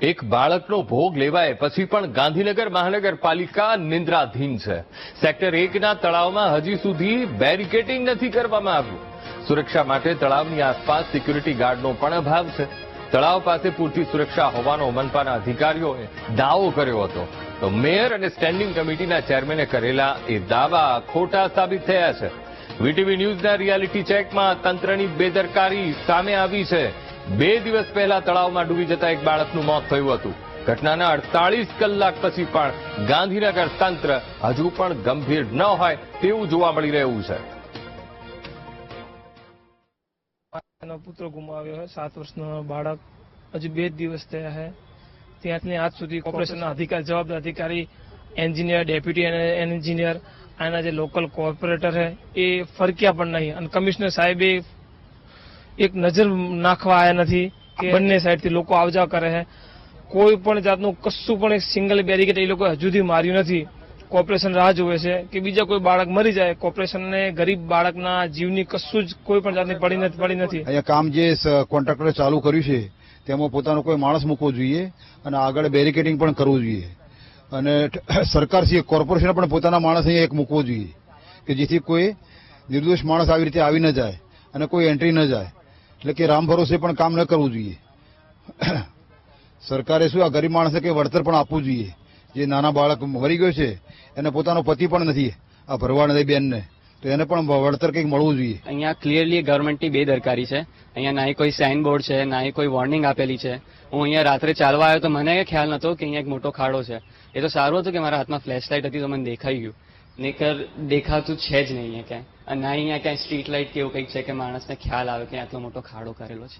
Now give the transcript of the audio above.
એક બાળકનો ભોગ લેવાય પછી પણ ગાંધીનગર મહાનગરપાલિકા નિંદ્રાધીન છે। સેક્ટર 1ના તળાવમાં હજી સુધી બેરિકેડિંગ નથી કરવામાં આવ્યું। સુરક્ષા માટે તળાવની આસપાસ સિક્યુરિટી ગાર્ડનો પણ અભાવ છે। તળાવ પાસે પૂરતી સુરક્ષા હોવાનો મનપાના અધિકારીઓએ દાવો કર્યો હતો, તો મેયર અને સ્ટેન્ડિંગ કમિટીના ચેરમેને કરેલા એ દાવા ખોટા સાબિત થયા છે। વીટીવી ન્યૂઝના રિયાલિટી ચેકમાં તંત્રની બેદરકારી સામે આવી છે। 2 દિવસ પહેલા તળાવમાં ડૂબી જતા એક બાળકનું મોત થયું હતું। ઘટનાના 48 કલાક પછી પણ ગાંધીનગર તંત્ર હજુ પણ ગંભીર ન હોય તેવું જોવા મળી રહ્યું છે। પુત્ર ગુમાવ્યો है, 7 વર્ષનો બાળક, હજુ 2 દિવસ થયા है। ત્યાંથી આજ સુધી કોર્પોરેશનના જવાબદાર અધિકારી, એન્જિનિયર, ડેપ્યુટી એન્જિનિયર, આના જે લોકલ કોર્પોરેટર है એ ફરક્યા પણ નહીં, અને કમિશનર સાહેબે એક નજર નાખવા આવ્યા નથી કે બંને સાઈડથી લોકો આવજા કરે છે। કોઈ પણ જાતનું કશું પણ એક સિંગલ બેરિકેડ એ લોકો હજુ સુધી માર્યું નથી। કોર્પોરેશન રાહ જોવે છે કે બીજા કોઈ બાળક મરી જાય। કોર્પોરેશનને ગરીબ બાળકના જીવની કશું જ કોઈ પણ જાતની પડી નથી। અહીંયા કામ જે કોન્ટ્રાક્ટરે ચાલુ કર્યું છે તેમાં પોતાનો કોઈ માણસ મૂકવો જોઈએ અને આગળ બેરિકેડિંગ પણ કરવું જોઈએ, અને સરકારશ્રીએ કોર્પોરેશને પણ પોતાના માણસ અહીંયા એક મૂકવો જોઈએ કે જેથી કોઈ નિર્દોષ માણસ આવી રીતે આવી ન જાય અને કોઈ એન્ટ્રી ન જાય। એટલે કે રામ ભરોસે પણ કામ ન કરવું જોઈએ। સરકારે શું આ ગરીબ માણસને કંઈ વળતર પણ આપવું જોઈએ। જે નાના બાળક મરી ગયો છે એને પોતાનો પતિ પણ નથી, આ ભરવાડ બેનને, તો એને પણ વળતર કંઈક મળવું જોઈએ। અહીંયા ક્લિયરલી ગવર્મેન્ટની બેદરકારી છે। અહીંયા ના કોઈ સાઇન બોર્ડ છે, ના કોઈ વોર્નિંગ આપેલી છે। હું અહીંયા રાત્રે ચાલવા આવ્યો તો મને ખ્યાલ નતો કે અહીંયા એક મોટો ખાડો છે। એ તો સારું હતું કે મારા હાથમાં ફ્લેશ લાઇટ હતી તો મને દેખાઈ ગયું, નહીંતર દેખાતું છે જ નહીં અહીંયા ક્યાંય। અને ના અહીંયા ક્યાંય સ્ટ્રીટ લાઇટ કે એવું કંઈક છે કે માણસને ખ્યાલ આવે કે આટલો મોટો ખાડો કરેલો છે।